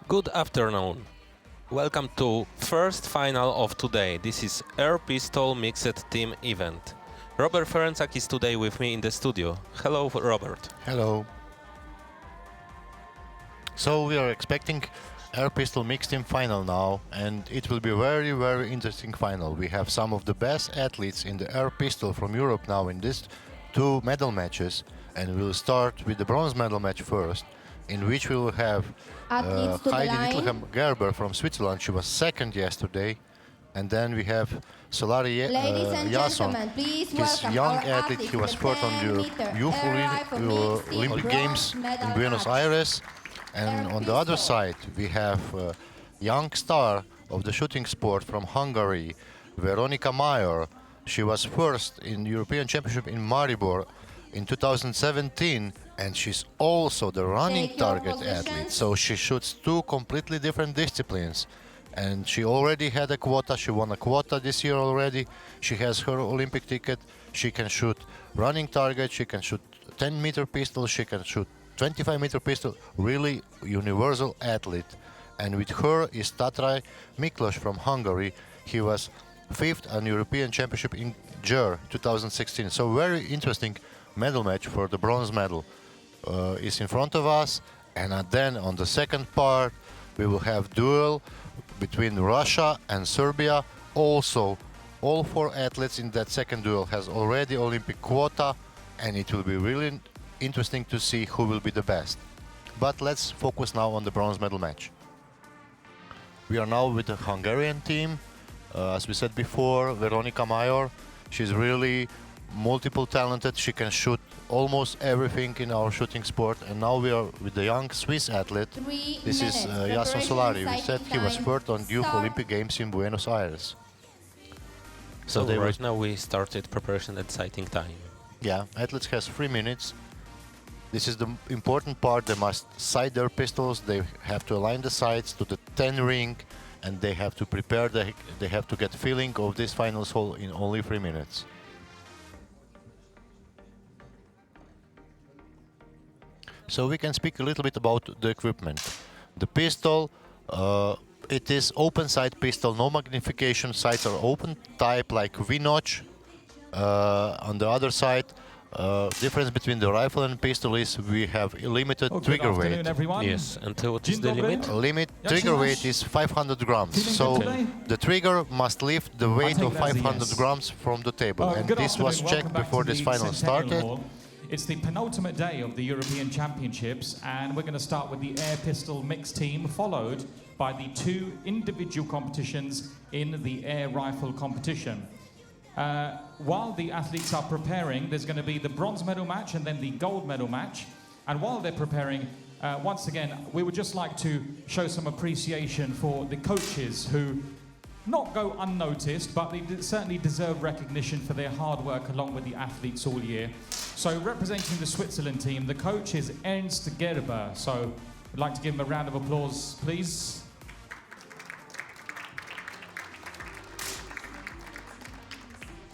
Good afternoon. Welcome to first final of today. This is air pistol mixed team event. Robert Ferencak is today with me in the studio. Hello, Robert. Hello. So we are expecting air pistol mixed team final now, and it will be very interesting final. We have some of the best athletes in the air pistol from Europe now in these two medal matches, and we'll start with the bronze medal match first, in which we will have Heidi Gerber from Switzerland. She was second yesterday. And then we have Solari Jason. He's young athlete. He was fourth on the Youth Olympic Games in Buenos Aires. And on the other side, we have young star of the shooting sport from Hungary, Veronika Mayer. She was first in the European Championship in Maribor in 2017, and she's also the running target athlete. So she shoots two completely different disciplines. And she already had a quota. She won a quota this year already. She has her Olympic ticket. She can shoot running target. She can shoot 10-meter pistol. She can shoot 25-meter pistol. Really universal athlete. And with her is Tatrai Miklos from Hungary. He was fifth on European Championship in Jer 2016. So very interesting medal match for the bronze medal is in front of us. And then on the second part, we will have duel between Russia and Serbia. Also, all four athletes in that second duel has already Olympic quota, and it will be really interesting to see who will be the best. But let's focus now on the bronze medal match. We are now with the Hungarian team. As we said before, Veronika Mayer. She's really multiple talented. She can shoot almost everything in our shooting sport. And now we are with the young Swiss athlete. This is Jason Solari. We said he was fourth on Youth Olympic Games in Buenos Aires. So right now we started preparation at exciting time. Yeah, athletes has 3 minutes. This is the important part. They must sight their pistols. They have to align the sights to the 10 ring, and they have to prepare. They have to get feeling of this finals hole in only 3 minutes. So we can speak a little bit about the equipment. The pistol, it is open sight pistol, no magnification. Sights are open type like V-notch. On the other side, difference between the rifle and pistol is we have a limited trigger weight. Everyone. Yes, and what is the limit? Trigger weight is 500 grams. So the trigger must lift the weight of 500 grams from the table. And this was checked before this final started. It's the penultimate day of the European Championships, and we're going to start with the air pistol mixed team, followed by the two individual competitions in the air rifle competition. While the athletes are preparing, there's going to be the bronze medal match and then the gold medal match. And while they're preparing, once again, we would just like to show some appreciation for the coaches who not go unnoticed, but they certainly deserve recognition for their hard work along with the athletes all year. So representing the Switzerland team, the coach is Ernst Gerber. So I'd like to give him a round of applause, please.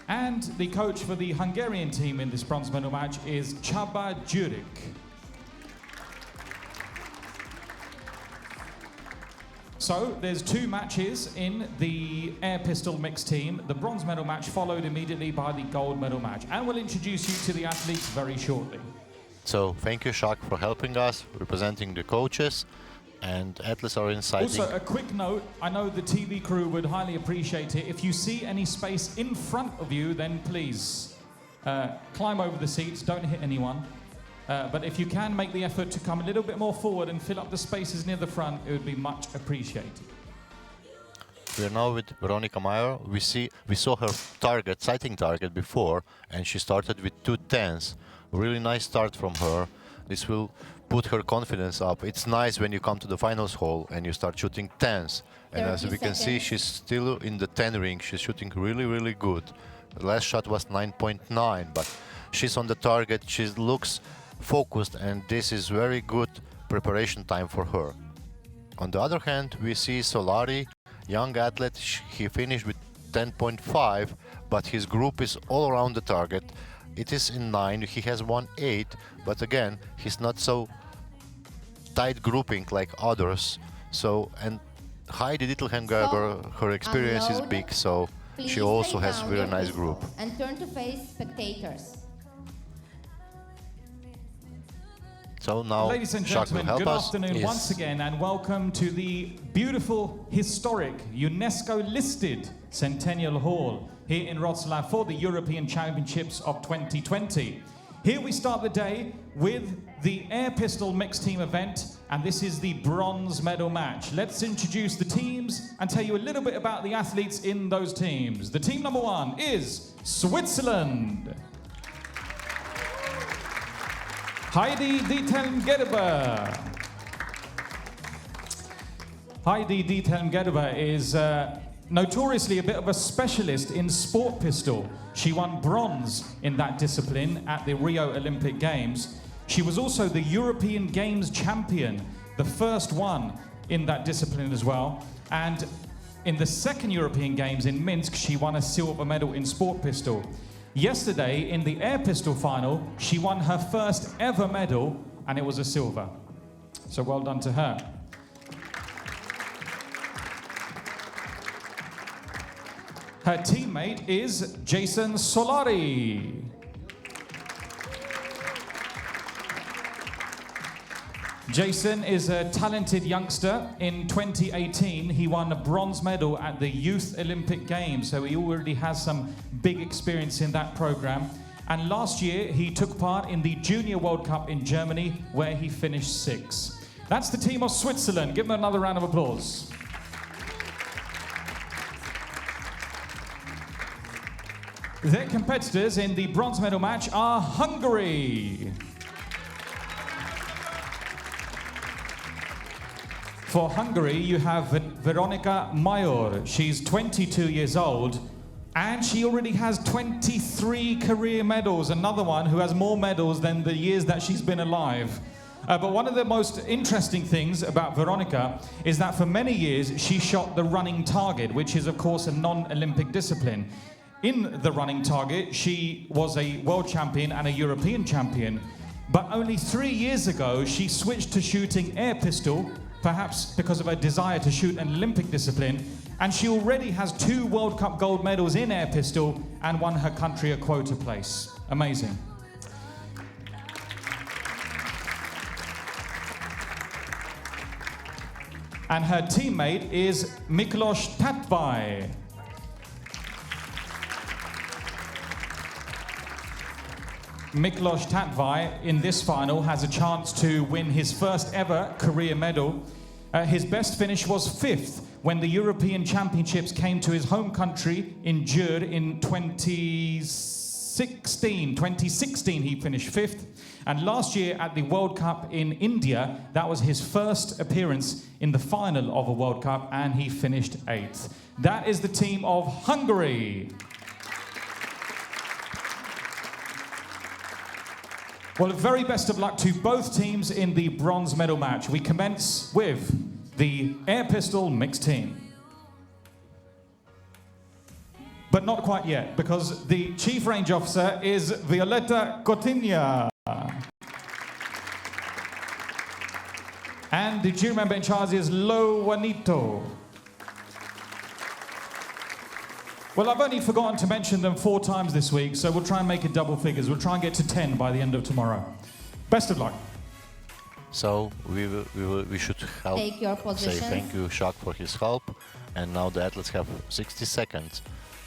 And the coach for the Hungarian team in this bronze medal match is Csaba Gyurik. So there's two matches in the air pistol mixed team. The bronze medal match followed immediately by the gold medal match. And we'll introduce you to the athletes very shortly. So thank you, Shak, for helping us, representing the coaches. And athletes are inciting. Also, a quick note, I know the TV crew would highly appreciate it. If you see any space in front of you, then please climb over the seats, don't hit anyone. But if you can make the effort to come a little bit more forward and fill up the spaces near the front, it would be much appreciated. We are now with Veronika Mayer. We saw her sighting target before, and she started with 210s. Really nice start from her. This will put her confidence up. It's nice when you come to the finals hole and you start shooting 10s. And as we can see, she's still in the 10 ring. She's shooting really good. The last shot was 9.9, but she's on the target. She looks focused, and this is very good preparation time for her. On the other hand, we see Solari, young athlete. He finished with 10.5, but his group is all around the target. It is in 9, he has won 8, but again, he's not so tight grouping like others. So, and Heidi Dittelhengerber, her experience is Unload. big, so Please she also lay has down very your nice pistol group. and turn to face spectators. So now Ladies and Jacques will gentlemen, help good us. afternoon Yes. once again and welcome to the beautiful, historic, UNESCO-listed Centennial Hall here in Wroclaw for the European Championships of 2020. Here we start the day with the air pistol mixed team event, and this is the bronze medal match. Let's introduce the teams and tell you a little bit about the athletes in those teams. The team number one is Switzerland. Heidi Dittelhengerber. Heidi Dittelhengerber is notoriously a bit of a specialist in sport pistol. She won bronze in that discipline at the Rio Olympic Games. She was also the European Games champion, the first one in that discipline as well. And in the second European Games in Minsk, she won a silver medal in sport pistol. Yesterday, in the air pistol final, she won her first ever medal, and it was a silver. So well done to her. Her teammate is Jason Solari. Jason is a talented youngster. In 2018, he won a bronze medal at the Youth Olympic Games, so he already has some big experience in that program. And last year, he took part in the Junior World Cup in Germany, where he finished 6th. That's the team of Switzerland. Give them another round of applause. Their competitors in the bronze medal match are Hungary. For Hungary, you have Veronika Major. She's 22 years old, and she already has 23 career medals, another one who has more medals than the years that she's been alive. But one of the most interesting things about Veronika is that for many years, she shot the running target, which is, of course, a non-Olympic discipline. In the running target, she was a world champion and a European champion. But only 3 years ago, she switched to shooting air pistol, perhaps because of her desire to shoot an Olympic discipline, and she already has 2 World Cup gold medals in air pistol and won her country a quota place. Amazing. And her teammate is Miklos Tatvai. Miklos Tatvai in this final has a chance to win his first ever career medal. His best finish was 5th when the European Championships came to his home country in Győr in 2016. 2016 he finished 5th. And last year at the World Cup in India, that was his first appearance in the final of a World Cup, and he finished 8th. That is the team of Hungary. Well, very best of luck to both teams in the bronze medal match. We commence with the air pistol mixed team. But not quite yet, because the chief range officer is Violeta Coutinho. And the jury member in charge is Lo Juanito. Well, I've only forgotten to mention them 4 times this week, so we'll try and make it double figures. We'll try and get to 10 by the end of tomorrow. Best of luck. So we should help. Take your Say positions. thank you, Jacques, for his help. And now the athletes have 60 seconds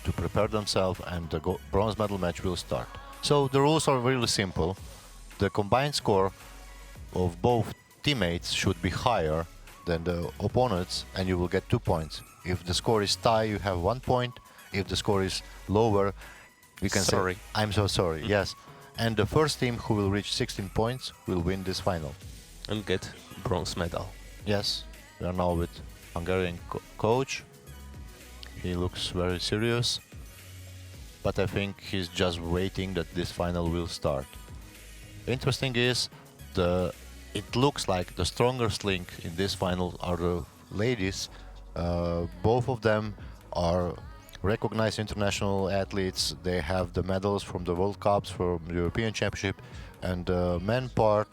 to prepare themselves, and the bronze medal match will start. So the rules are really simple. The combined score of both teammates should be higher than the opponents, and you will get 2 points. If the score is tie, you have 1 point. If the score is lower, we can Sorry. say, I'm so sorry, yes. And the first team who will reach 16 points will win this final. And get bronze medal. Yes, we are now with Hungarian coach. He looks very serious, but I think he's just waiting that this final will start. Interesting is, it looks like the strongest link in this final are the ladies. Both of them are recognized international athletes. They have the medals from the World Cups, from the European Championship, and the men part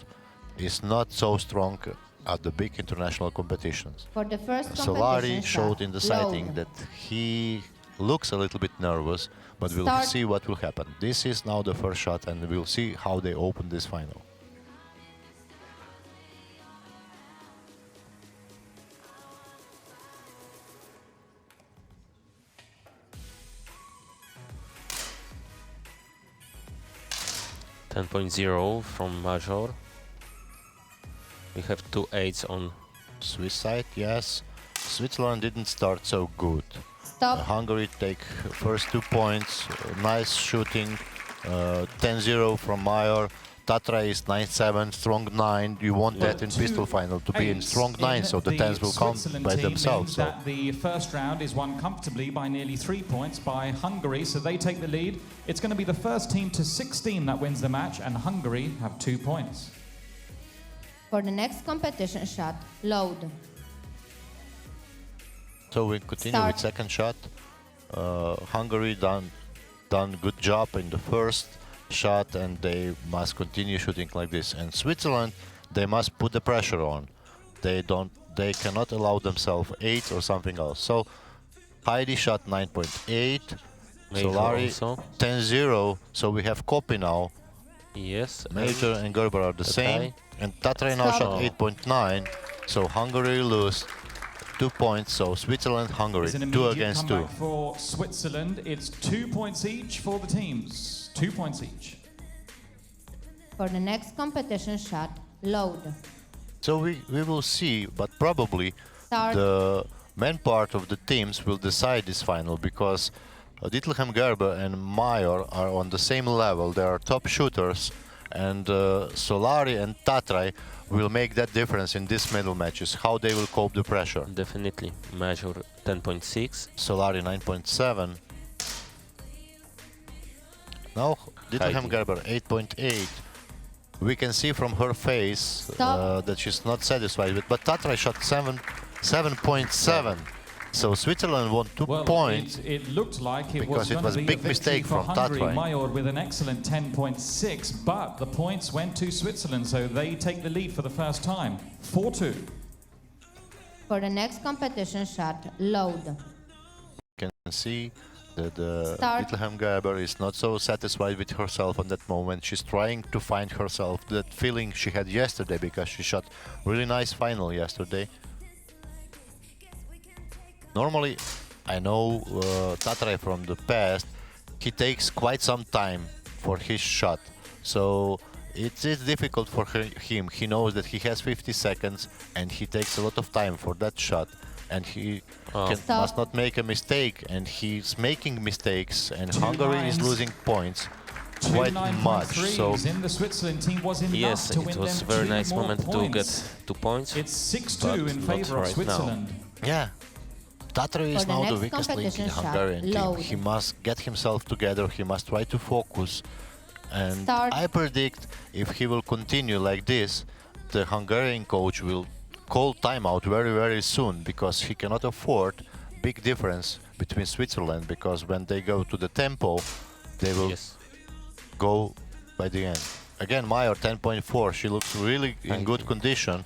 is not so strong at the big international competitions. For the first Solari competition showed shot, in the sighting load. that he looks a little bit nervous, but we'll Start. see what will happen. This is now the first shot, and we'll see how they open this final. Ten point zero from Major. We have 2 8s on. Swiss side, yes. Switzerland didn't start so good. Stop. Hungary take first 2 points, nice shooting, 10-0 from Mayer. Tatra is 9-7, strong 9. You want that in pistol final to be in strong 9, so the 10s will come by themselves. So. That the first round is won comfortably by nearly 3 points by Hungary, so they take the lead. It's going to be the first team to 16 that wins the match, and Hungary have 2 points. For the next competition shot, load. So we continue Start. with second shot. Hungary done good job in the first shot, and they must continue shooting like this. And Switzerland, they must put the pressure on. They cannot allow themselves 8 or something else. So Heidi shot 9.8, Solari also. 10-0. So we have copy now. Yes. Major and Gerber are the same, and Tatra now Stop. shot 8.9. So Hungary lose 2 points. So Switzerland, Hungary, It's an 2 immediate against 2. comeback for Switzerland. It's 2 points each for the teams. 2 points each. For the next competition shot, load. So we will see, but probably Start. the main part of the teams will decide this final, because Dittelheim Gerber and Mayer are on the same level. They are top shooters, and Solari and Tatrai will make that difference in these medal matches, how they will cope the pressure. Definitely. Major 10.6. Solari 9.7. Now Dittelheim Heidi. Gerber 8.8. We can see from her face Stop. that she's not satisfied with, but Tatra shot 7.7. So Switzerland won 2 Well, points. it looked like it Because was it going was to a be big a victory mistake for from Hungary. Tatrai. Mayor with an excellent 10.6, but the points went to Switzerland, so they take the lead for the first time. 4-2. For the next competition shot, load. You can see that Start. Dittelheim Gerber is not so satisfied with herself on that moment. She's trying to find herself, that feeling she had yesterday, because she shot really nice final yesterday. Normally, I know Tatrai from the past, he takes quite some time for his shot. So it's difficult for him. He knows that he has 50 seconds and he takes a lot of time for that shot. And he Stop. must not make a mistake, and he's making mistakes, and 2 Hungary is nines. losing points Two quite 9.3s much. So in the Switzerland team was enough Yes, to it win was them a very 2 nice more moment to points. get 2 points. It's but 6-2 in not favor of right Switzerland. yeah, Tatry is For the now the next weakest link in competition the shot, Hungarian team. load. He must get himself together, he must try to focus. And Start. I predict if he will continue like this, the Hungarian coach will call timeout very, very soon, because he cannot afford big difference between Switzerland, because when they go to the tempo, they will Yes. go by the end. Again, Mayer 10.4, she looks really in Thank good you. condition,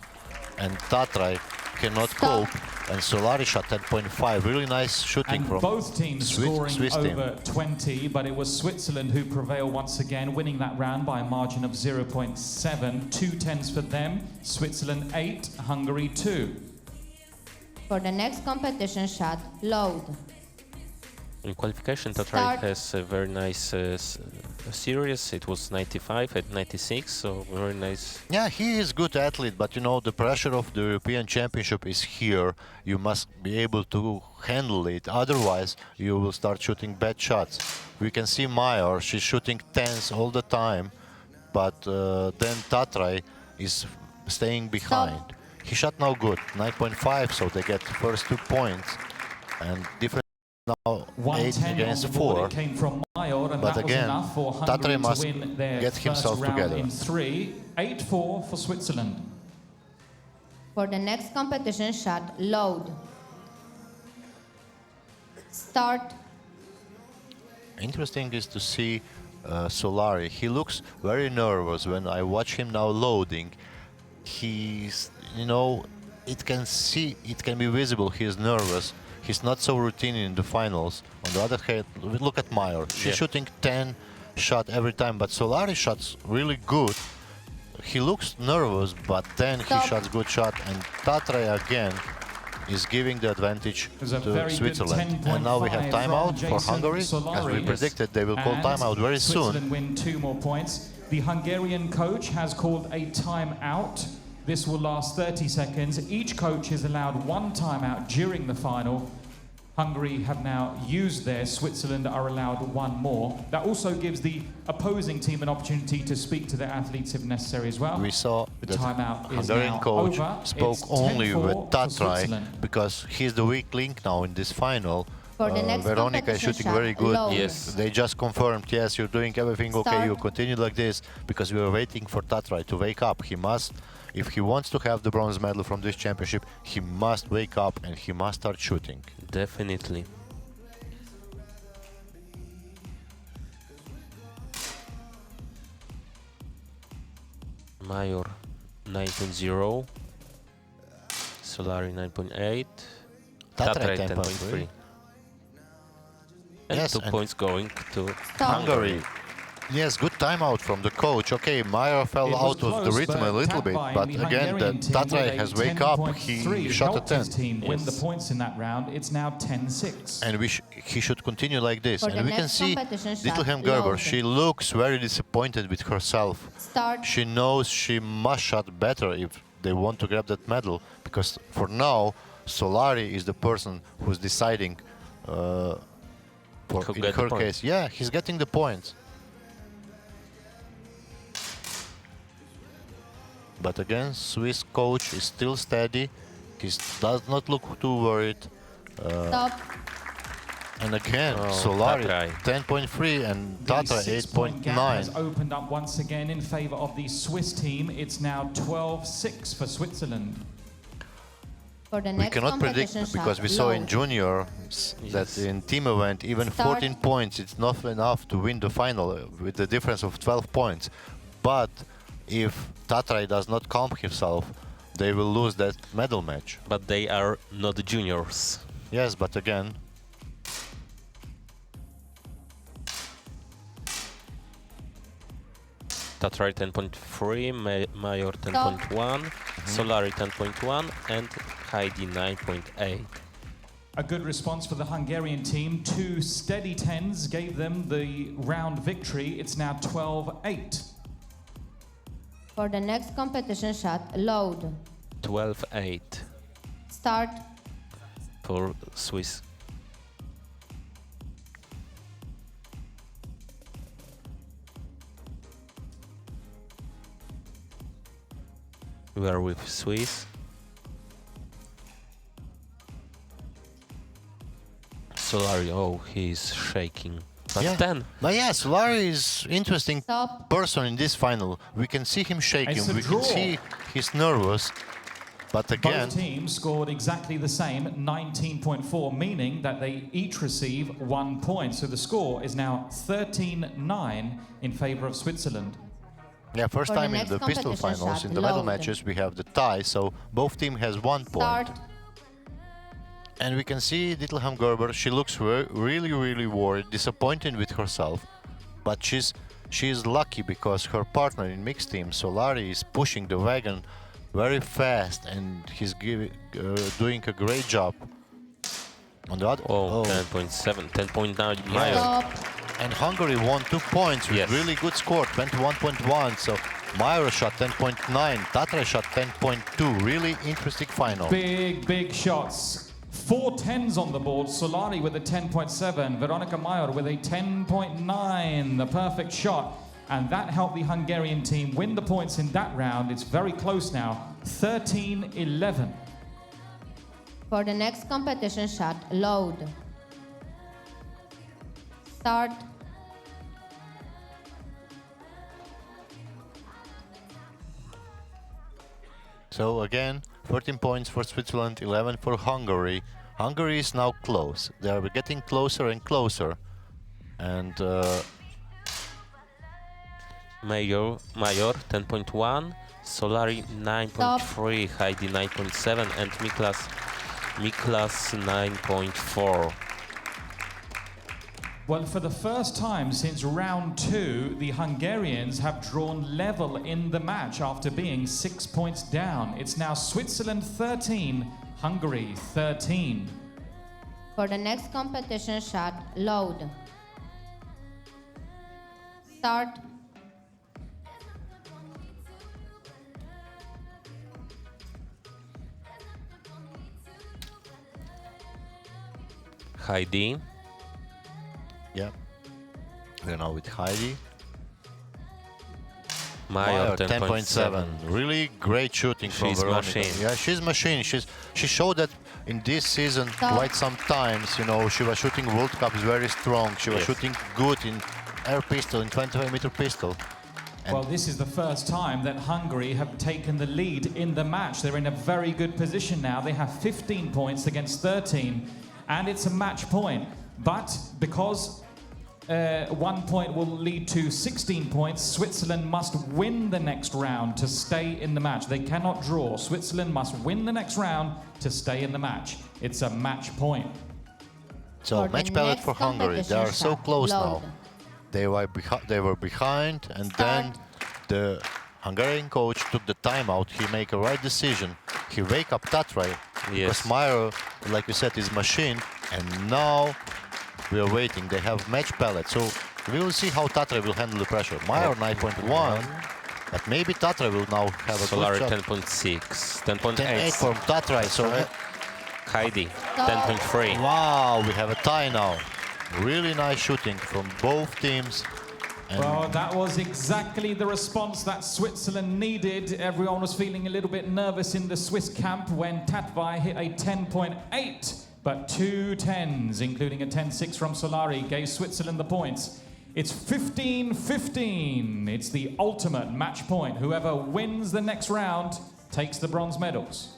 and Tatrai cannot Stop. cope, and Solari shot 10.5, really nice shooting And from both teams scoring Swiss team. over 20, but it was Switzerland who prevailed once again, winning that round by a margin of 0.7. 2 10s for them. Switzerland 8, Hungary 2. For the next competition shot, load. In qualification, Tatrai Start. has a very nice series. It was 95 at 96, so very nice. Yeah, he is good athlete, but you know, the pressure of the European Championship is here. You must be able to handle it, otherwise you will start shooting bad shots. We can see Mayer, she's shooting 10s all the time, but then Tatrai is staying behind. He shot now good, 9.5, so they get first 2 points, and difference now 8 110 against on the board. 4. It came from Mayor, and But that again, was enough for Tatry Hungary to must win their get first himself round together. in 3. 8-4 for Switzerland. For the next competition shot, load. Start. Interesting is to see Solari. He looks very nervous when I watch him now loading. you know, it can be visible. He is nervous. He's not so routine in the finals. On the other hand, look at Mayer. She's Yeah. shooting 10 shot every time, but Solari shots really good. He looks nervous, but then he Stop. shots good shot, and Tatra again is giving the advantage There's a to very good Switzerland. And now we have 10.5 timeout from for Jason Hungary. As we Solari. predicted, they will call And timeout very Switzerland soon. win 2 more points. The Hungarian coach has called a timeout. This will last 30 seconds. Each coach is allowed 1 timeout during the final. Hungary have now used theirs. Switzerland are allowed 1 more. That also gives the opposing team an opportunity to speak to their athletes if necessary as well. We saw The that timeout is Hungarian now coach over. spoke It's only 10-4 with for Tatrai Switzerland. because he's the weak link now in this final. For the next Veronica is competition shooting shot, very good. low. Yes. They just confirmed, yes, you're doing everything okay, Start. you continue like this, because we were waiting for Tatrai to wake up. He must, if he wants to have the bronze medal from this championship, he must wake up and he must start shooting. Definitely. Mayor 9.0, Solari 9.8, Tatrai Tatrai 10.3. 10.3. And Yes, 2 and- points going to Stop. Hungary. Yes, good timeout from the coach. Okay, Mayer fell It was out of the close, rhythm a little bit, Tatbai, but the again, the Hungarian team, Tatrai with a has wake up. 10.3 He shot a helped 10. his team win the Yes. points in that round. It's now 10-6. And he should continue like this. For the And we can next see competition shot, Dittelheim Gerber, low. she looks very disappointed with herself. Start. She knows she must shot better if they want to grab that medal, because for now, Solari is the person who's deciding Who in get the her point. case. Yeah, he's getting the points. But again, Swiss coach is still steady. He does not look too worried. Stop. And again, Oh, Solari Tatrai. 10.3 and The Tatra 6-point gap has 8.9. opened up once again in favor of the Swiss team. It's now 12-6 for Switzerland. For the We next cannot predict competition because shot, we saw low. in junior that Yes. in team event even Start. 14 points it's not enough to win the final with the difference of 12 points. But if Tatrai does not calm himself, they will lose that medal match. But they are not juniors. Yes, but again, Tatrai 10.3, Mayor 10.1, Solari 10.1, and Heidi 9.8. A good response for the Hungarian team. 2 steady 10s gave them the round victory. It's now 12-8. For the next competition shot, load. 12.8 Start. for Swiss. We are with Swiss. Solari, oh, he's shaking. But yeah. then, But yeah, Solari is interesting Stop. person in this final. We can see him shaking, It's a we draw. can see he's nervous. But again, Both teams scored exactly the same, 19.4, meaning that they each receive 1 point. So the score is now 13-9 in favor of Switzerland. yeah, first For the time in next the pistol competition finals, shot, in the medal load. matches, we have the tie, so both team has 1 point. Start. And we can see Dittelheim Gerber, she looks really, really worried, disappointed with herself. But she is lucky because her partner in mixed team, Solari, is pushing the wagon very fast and he's doing a great job. On the other, oh, 10.7, 10.9 Mayor. Stop. and Hungary won 2 points with Yes. really good score, 21.1. So Mayer shot 10.9, Tatra shot 10.2. Really interesting final. Big shots. 4 10s on the board. Solari with a 10.7. Veronica Mayer with a 10.9. The perfect shot. And that helped the Hungarian team win the points in that round. It's very close now. 13-11. For the next competition shot, load. Start. So again, 13 points for Switzerland, 11 for Hungary. Hungary is now close. They are getting closer and closer. And Major 10.1, Solari 9.3, Heidi 9.7, and Miklas 9.4. Well, for the first time since round 2, the Hungarians have drawn level in the match after being 6 points down. It's now Switzerland 13, Hungary 13. For the next competition shot, load. Start. Heidi, Yeah. We're now with Heidi. Major 10.7. 10.7. Really great shooting from She's Veronica. machine. Yeah, she's machine. She showed that in this season quite some times. You know, she was shooting World Cups very strong. She was Yes. shooting good in air pistol, in 25-meter pistol. And Well, this is the first time that Hungary have taken the lead in the match. They're in a very good position now. They have 15 points against 13, and it's a match point. But because 1 point will lead to 16 points, Switzerland must win the next round to stay in the match. They cannot draw. Switzerland must win the next round to stay in the match. It's a match point. so For the match pellet next for Hungary. They are so competition close shot, now. load. They were behind, and then the Hungarian coach took the timeout. He made a right decision. He wake up Tatray because Yes. Meyer, like you said, is machine, and now we are waiting. They have match pellet, so we will see how Tatray will handle the pressure. Meyer 9.1, but maybe Tatray will now have a Solari good shot. 10.6, 10.8 10.8, from Tatray. So Heidi 10.3. wow, we have a tie now. Really nice shooting from both teams. And Well, that was exactly the response that Switzerland needed. Everyone was feeling a little bit nervous in the Swiss camp when Tatvai hit a 10.8, but 2 10s, including a 10.6 from Solari, gave Switzerland the points. It's 15-15. It's the ultimate match point. Whoever wins the next round takes the bronze medals.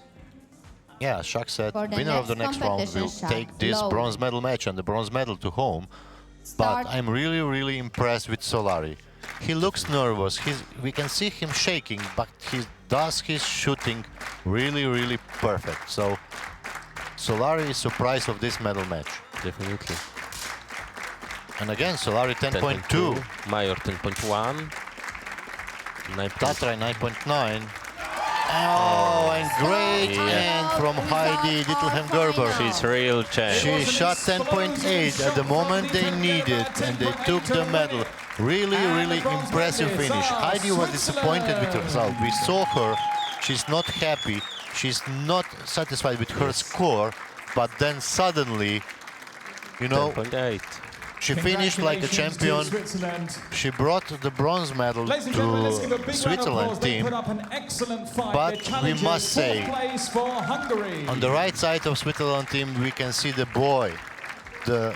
yeah, Shak said For the winner of the next next round competition will shot, take this low. bronze medal match and the bronze medal to home. Start. But I'm really, really impressed with Solari. He looks nervous. We can see him shaking, but he does his shooting really, really perfect. So Solari is surprise of this medal match. Definitely. And again, Solari 10.2, Major 10.1, 9. Tatray 9.9. Oh, and great end from Heidi Dittelheim-Gerber. She's real champ. She shot 10.8 at the moment they needed, and they took the medal. Really, really impressive finish. Heidi was disappointed with herself. We saw her. She's not happy. She's not satisfied with her score. But then suddenly, you know, 10.8. she finished like a champion. Switzerland. She brought the bronze medal Ladies and gentlemen, let's give a to big Switzerland round of applause. They team. put up an excellent fight. But Their we challengers, must say, fourth place for Hungary. On the right side of Switzerland team, we can see the boy, the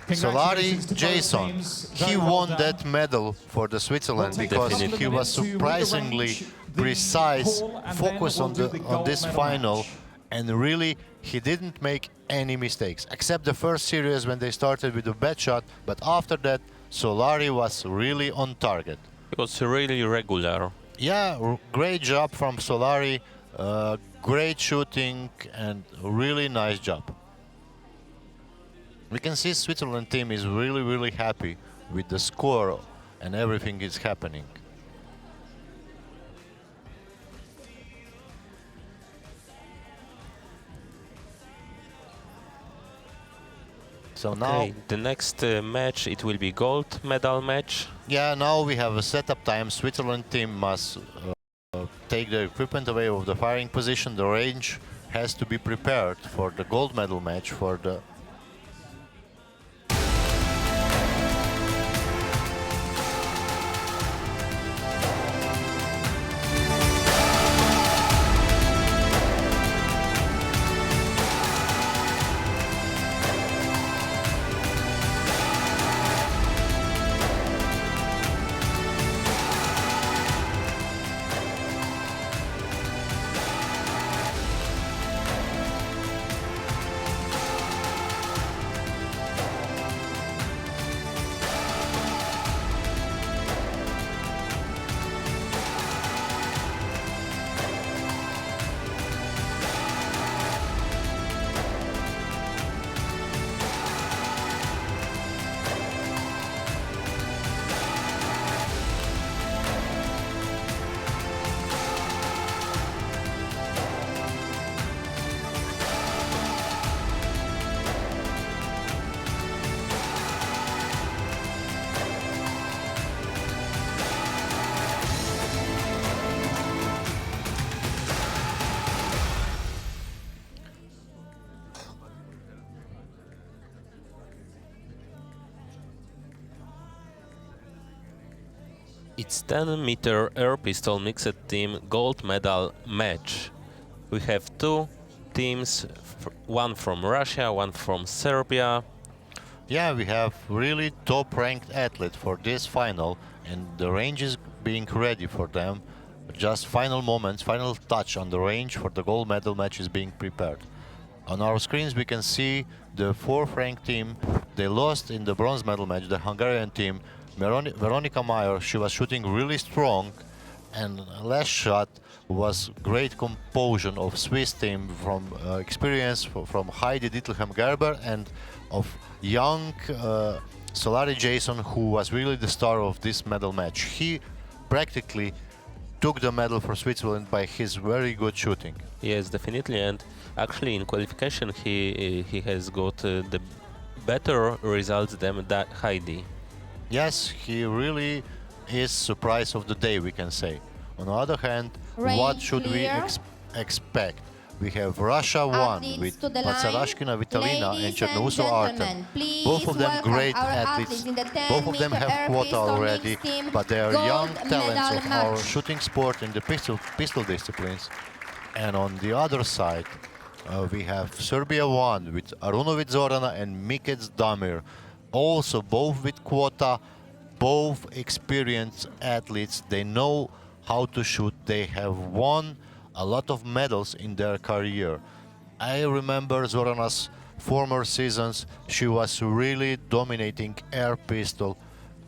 Solari Congratulations to both Jason. teams. He Very well won done. that medal for the Switzerland We'll take because a couple of he was minutes to surprisingly rearrange the precise, call, and then focused we'll on do the on gold this medal final, match. and really he didn't make any mistakes except the first series when they started with a bad shot. But after that, Solari was really on target. It was really regular. Yeah, great job from Solari, great shooting and really nice job. We can see Switzerland team is really, really happy with the score and everything is happening. So now, Okay, the next match, it will be gold medal match. yeah, now we have a setup time. Switzerland team must take the equipment away of the firing position. The range has to be prepared for the gold medal match for the It's 10-meter air pistol mixed team gold medal match. We have two teams, one from Russia, one from Serbia. Yeah, we have really top-ranked athlete for this final, and the range is being ready for them. Just final moments, final touch on the range for the gold medal match is being prepared. On our screens we can see the fourth-ranked team. They lost in the bronze medal match, the Hungarian team. Veronika Mayer, she was shooting really strong, and last shot was great composure of Swiss team from experience from Heidi Dittelheim-Gerber and of young Solari Jason, who was really the star of this medal match. He practically took the medal for Switzerland by his very good shooting. Yes, definitely, and actually in qualification he has got the better results than that Heidi. Yes, he really is surprise of the day, we can say. On the other hand, Rain what should clear. we expect? We have Russia 1 Athletes with to the Matsarashkina line. Vitalina and Ladies Chernousov and Artem. gentlemen, please Both of them welcome great our athletes. athletes in the Both of them 10-meter have air quota pistol already, mixed team but they are gold young talents of medal our match. shooting sport in the pistol disciplines. And on the other side, we have Serbia 1 with Arunovic Zorana and Mikec Damir. Also both with quota, both experienced athletes. They know how to shoot. They have won a lot of medals in their career. I remember Zorana's former seasons. She was really dominating air pistol.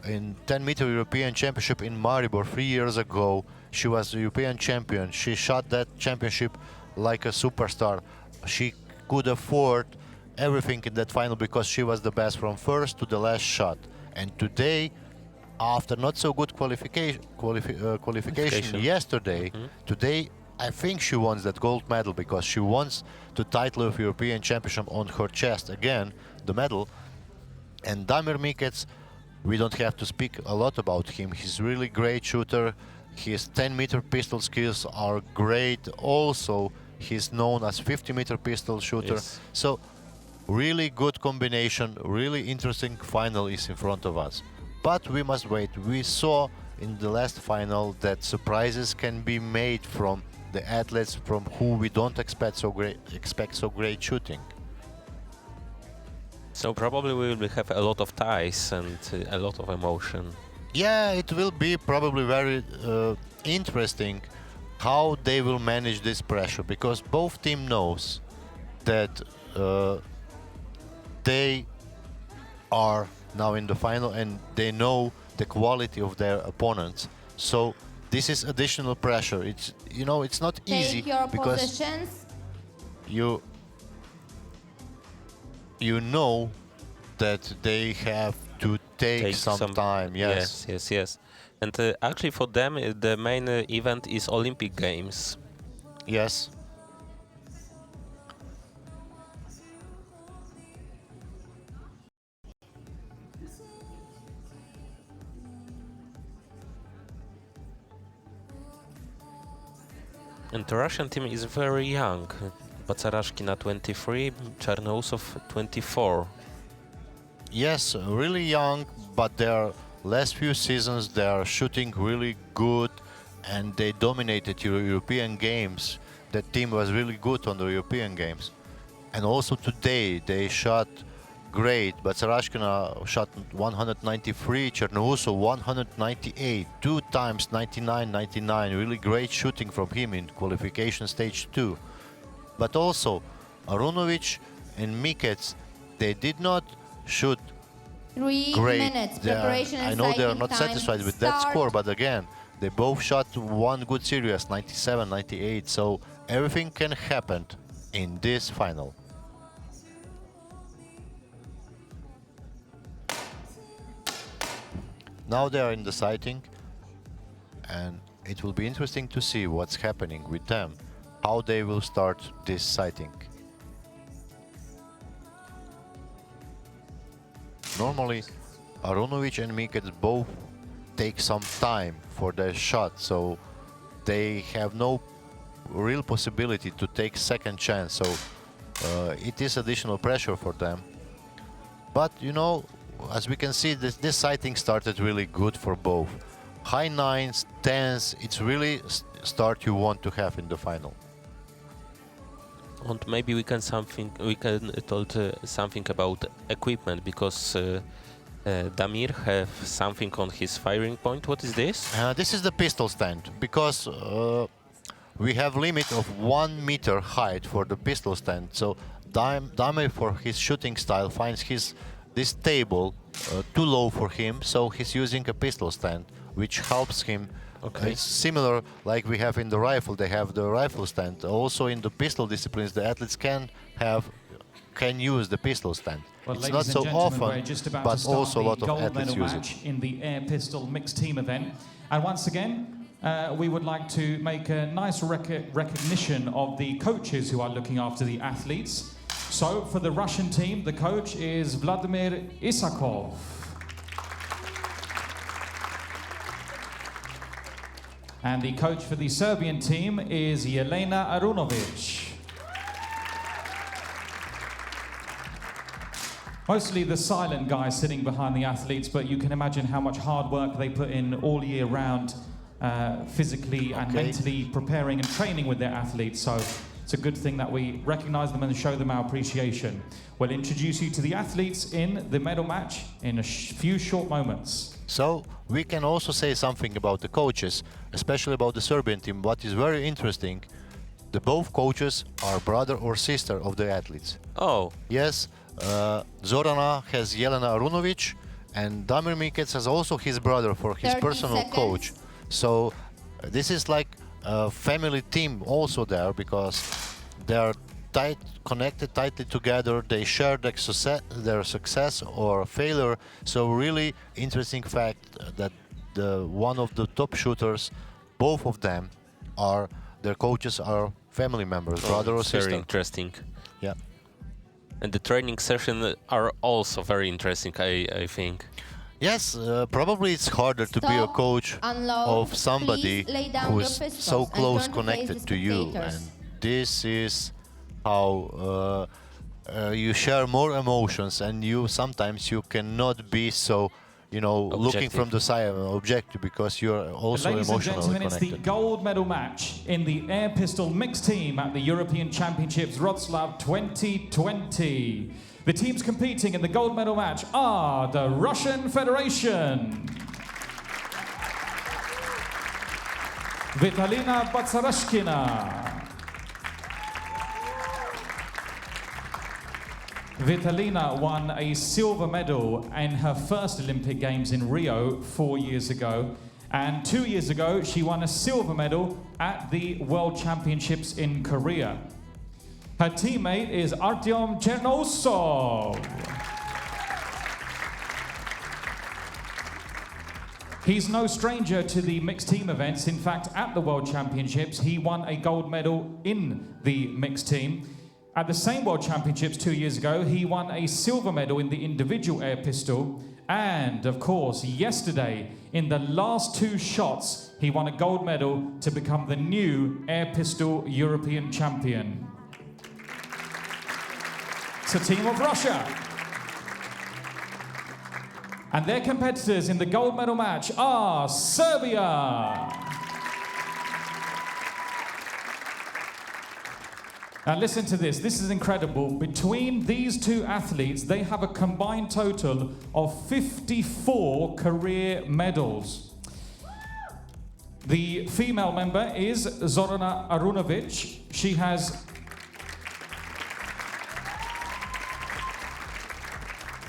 In 10-meter European Championship in Maribor 3 years ago, she was European champion. She shot that championship like a superstar. She could afford everything in that final because she was the best from first to the last shot. And today, after not so good qualification yesterday, today I think she wants that gold medal because she wants the title of European Championship on her chest again, the medal. And Damir Mikec, we don't have to speak a lot about him. He's really great shooter. His 10-meter pistol skills are great. Also, he's known as 50-meter pistol shooter. Yes. So, really good combination, really interesting final is in front of us. But we must wait. We saw in the last final that surprises can be made from the athletes from who we don't expect so great shooting. So probably we will have a lot of ties and a lot of emotion. Yeah, it will be probably very interesting how they will manage this pressure, because both team knows that they are now in the final and they know the quality of their opponents. So this is additional pressure. It's it's not easy Take your because positions. you know that they have to take some time. Yes. Yes. And actually for them the main event is Olympic Games. Yes. And the Russian team is very young. Batsarashkina 23, Chernousov 24. Yes, really young, but their last few seasons they are shooting really good and they dominated European games. That team was really good on the European games. And also today they shot great. Batsarashkina shot 193, Chernousov 198, 2 times 99-99. Really great shooting from him in qualification stage 2. But also Arunovic and Mikec, they did not shoot 3 great. minutes. Preparation and I know they are sighting not time. satisfied with that Start. score, but again, they both shot one good series, 97-98, so everything can happen in this final. Now they are in the sighting, and it will be interesting to see what's happening with them, how they will start this sighting. Normally, Arunovic and Mikec both take some time for their shot, so they have no real possibility to take second chance, so it is additional pressure for them. But as we can see, this sighting started really good for both. high nines, tens. It's really start you want to have in the final. And maybe we can told something about equipment, because Damir have something on his firing point. What is this? This is the pistol stand, because we have limit of 1 meter height for the pistol stand. So Damir, for his shooting style, finds this table too low for him, so he's using a pistol stand, which helps him. Okay. It's similar like we have in the rifle. They have the rifle stand. Also in the pistol disciplines, the athletes can use the pistol stand. Well, it's ladies not and so gentlemen, often, we're just about but to start also a lot the of gold athletes medal use match it. in the air pistol mixed team event. And once again, we would like to make a nice recognition of the coaches who are looking after the athletes. So for the Russian team, the coach is Vladimir Isakov. And the coach for the Serbian team is Jelena Arunovic. Mostly the silent guys sitting behind the athletes, but you can imagine how much hard work they put in all year round, physically and mentally preparing and training with their athletes. So it's a good thing that we recognize them and show them our appreciation. We'll introduce you to the athletes in the medal match in a few short moments. So we can also say something about the coaches, especially about the Serbian team. What is very interesting, both coaches are brother or sister of the athletes. Oh. Yes, Zorana has Jelena Arunovic, and Damir Mikec has also his brother for his 30 personal seconds. coach. So this is like a family team also there, because they are connected tightly together. They share their success or failure. So really interesting fact that one of the top shooters, both of them their coaches are family members, brother or sister. Very interesting. Yeah. And the training sessions are also very interesting, I think. Yes, probably it's harder to be a Stop, coach unload, of somebody please lay down who your is pistols so and close turn to connected face to the you, spectators. and this is how you share more emotions, and sometimes you cannot be so, looking from the side objective, because you're also Ladies and emotionally gentlemen, it's the connected. gold medal match in the air pistol mixed team at the European Championships Wroclaw 2020. The teams competing in the gold medal match are the Russian Federation, Vitalina Batsarashkina, Vitalina won a silver medal in her first Olympic Games in Rio 4 years ago. And 2 years ago, she won a silver medal at the World Championships in Korea. Her teammate is Artyom Chernosov. He's no stranger to the mixed team events. In fact, at the World Championships, he won a gold medal in the mixed team. At the same World Championships 2 years ago, he won a silver medal in the individual air pistol. And, of course, yesterday, in the last 2 shots, he won a gold medal to become the new air pistol European champion. It's a team of Russia. And their competitors in the gold medal match are Serbia. Now listen to this. This is incredible. Between these 2 athletes, they have a combined total of 54 career medals. The female member is Zorana Arunovic. She has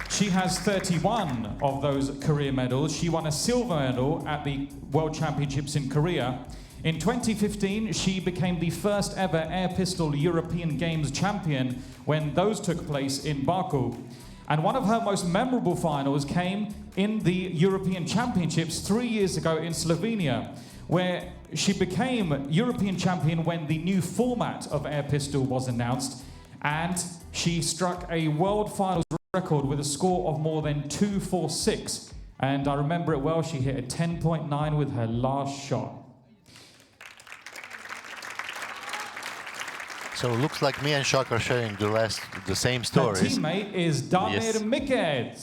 She has 31 of those career medals. She won a silver medal at the World Championships in Korea. In 2015, she became the first ever air pistol European Games champion when those took place in Baku. And one of her most memorable finals came in the European Championships 3 years ago in Slovenia, where she became European champion when the new format of air pistol was announced, and she struck a world finals record with a score of more than 246. And I remember it well, she hit a 10.9 with her last shot. So it looks like me and Shak are sharing the same Her stories. teammate is Damir Yes. Mikec.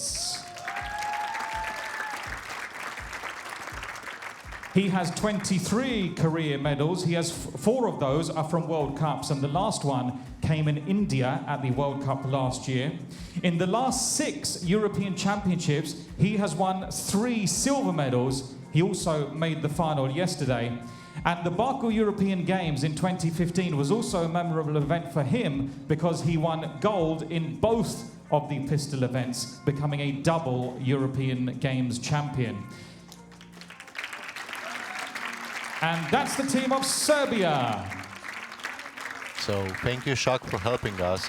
He has 23 career medals. He has 4 of those are from World Cups, and the last one came in India at the World Cup last year. In the last 6 European Championships, he has won 3 silver medals. He also made the final yesterday. And the Baku European Games in 2015 was also a memorable event for him because he won gold in both of the pistol events, becoming a double European Games champion. And that's the team of Serbia. So thank you, Shak, for helping us.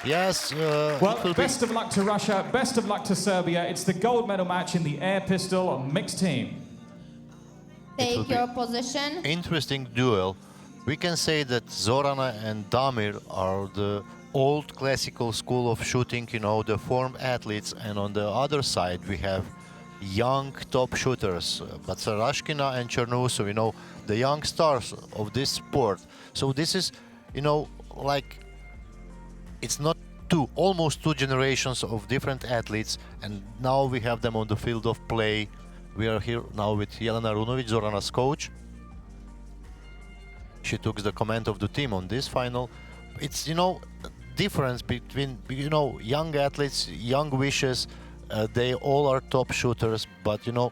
Yes, Well, best of luck to Russia, best of luck to Serbia. It's the gold medal match in the air pistol mixed team. Take your position. interesting duel. We can say that Zorana and Damir are the old classical school of shooting, you know, the formed athletes, and on the other side we have young top shooters, Batsarashkina and Chernusov, you know, the young stars of this sport. So this is, you know, like, it's not almost two generations of different athletes, and now we have them on the field of play. We are here now with Jelena Runovic, Zorana's coach. She took the command of the team on this final. It's, you know, difference between, you know, young athletes, young wishes. They all are top shooters, but, you know,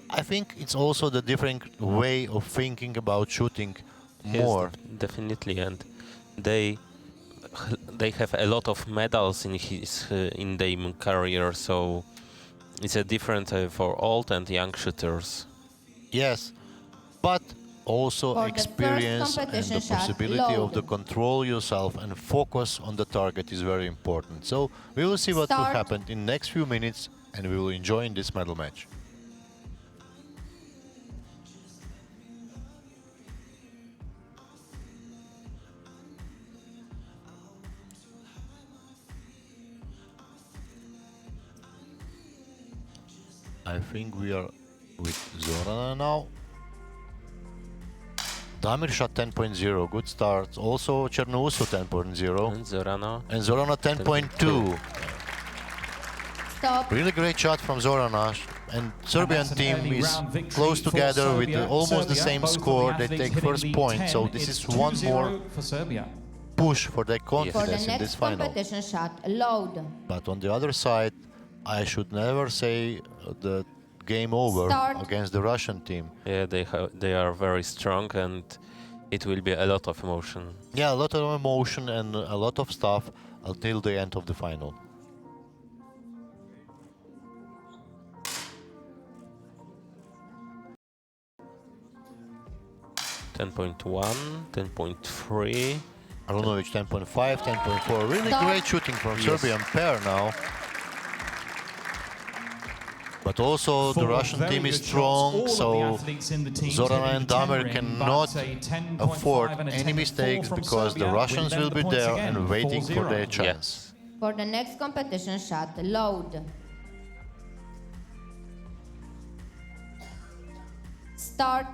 I think it's also the different way of thinking about shooting more. Yes, definitely, and they have a lot of medals in their career, so it's a different for old and young shooters. Yes, but also For the first experience and competition the shot, possibility of load. the control yourself and focus on the target is very important. So we will see what will Start. happen in next few minutes, and we will enjoy in this medal match. I think we are with Zorana now. Damir shot 10.0, good start. Also Chernusov 10.0 And Zorana. and Zorana 10.2. Stop. Really great shot from Zorana, and Serbian that's an team early is round victory close for together with Serbia. almost the Serbia, same both of the score. They athletes take hitting first the point, 10. so this It's is one 2-0 more for Serbia. push for their For the confidence in this next final. competition shot, load. But on the other side, I should never say the game over Start. against the Russian team. Yeah, they are very strong, and it will be a lot of emotion. Yeah, a lot of emotion and a lot of stuff until the end of the final. .1, 10.3. Arunovic 10.5, 10.4. Really Stop. great shooting from Yes. Serbian pair now. But also the Four Russian very team is good shots. strong, All of the so athletes in the team Zorana hitting and the 10 Damir ring, cannot but a 10.5 afford and a any 10.4 mistakes from because the Serbia Russians win will them be the points there again, and waiting for 4-0. their chance. Yes. For the next competition shot, load. Start.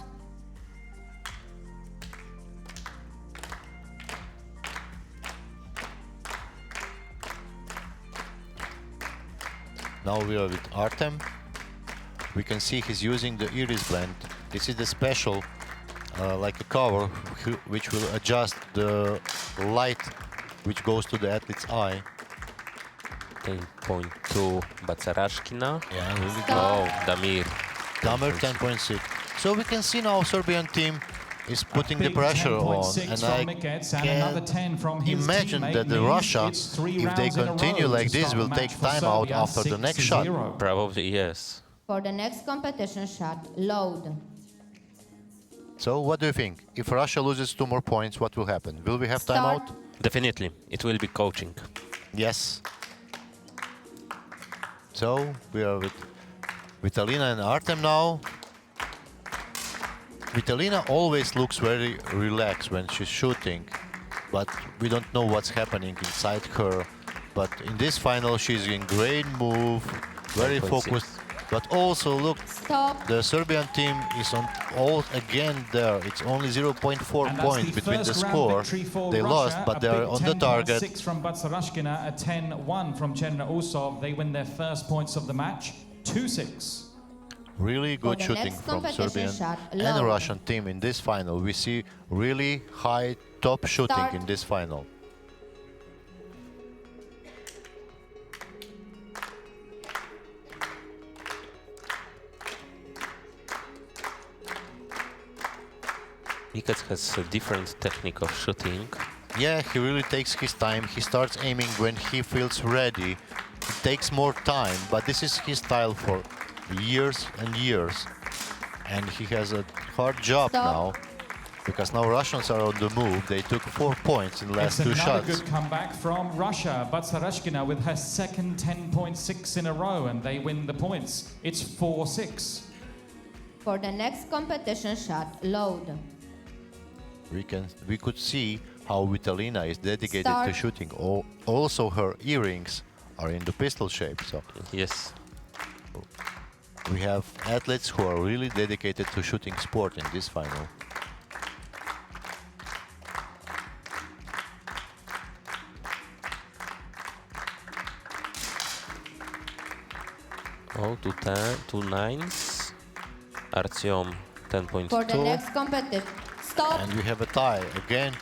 Now we are with Artem. We can see he's using the iris blend. This is the special, like a cover, which will adjust the light which goes to the athlete's eye. 10.2 Batsarashkina. Yeah, really good. Oh, Damir. Damir 10.6. So we can see now Serbian team is putting the Big pressure on, 10.6 and from I Mikets and another 10 from his imagine teammate that the means Russia, it's 3 if they rounds in a continue row like to this, start will the take match for time out Serbia, after the next shot. 6-0. Probably, yes. For the next competition shot, load. So what do you think? If Russia loses 2 more points, what will happen? Will we have time Start. out? Definitely, it will be coaching. Yes. So we are with Vitalina and Artem now. Vitalina always looks very relaxed when she's shooting, but we don't know what's happening inside her. But in this final, she's in great move, very 9.6. focused. But also look, Stop. the Serbian team is on all again there. It's only 0.4 And that's points the between the first round score. victory for They Russia, lost, but a they're big on the target. 10.6 from Batsarashkina, a 10-1 from Cherna Usov. They win their first points of the match, 2-6. Really For good the shooting next from competition Serbian shot, and load. Russian team in this final. We see really high top shooting Start. in this final. Mikec has a different technique of shooting. Yeah, he really takes his time. He starts aiming when he feels ready. It takes more time, but this is his style for years and years. And he has a hard job Stop. now, because now Russians are on the move. They took 4 points in last It's two another shots. good comeback from Russia. Batsarashkina with her second 10.6 in a row, and they win the points. It's 4-6. For the next competition shot, load. We could see how Vitalina is dedicated to Start. shooting. Also, her earrings are in the pistol shape. So Yes. we have athletes who are really dedicated to shooting sport in this final. Oh, 2 nines. Artyom For the 10.2. next competition, stop. And we have a tie again.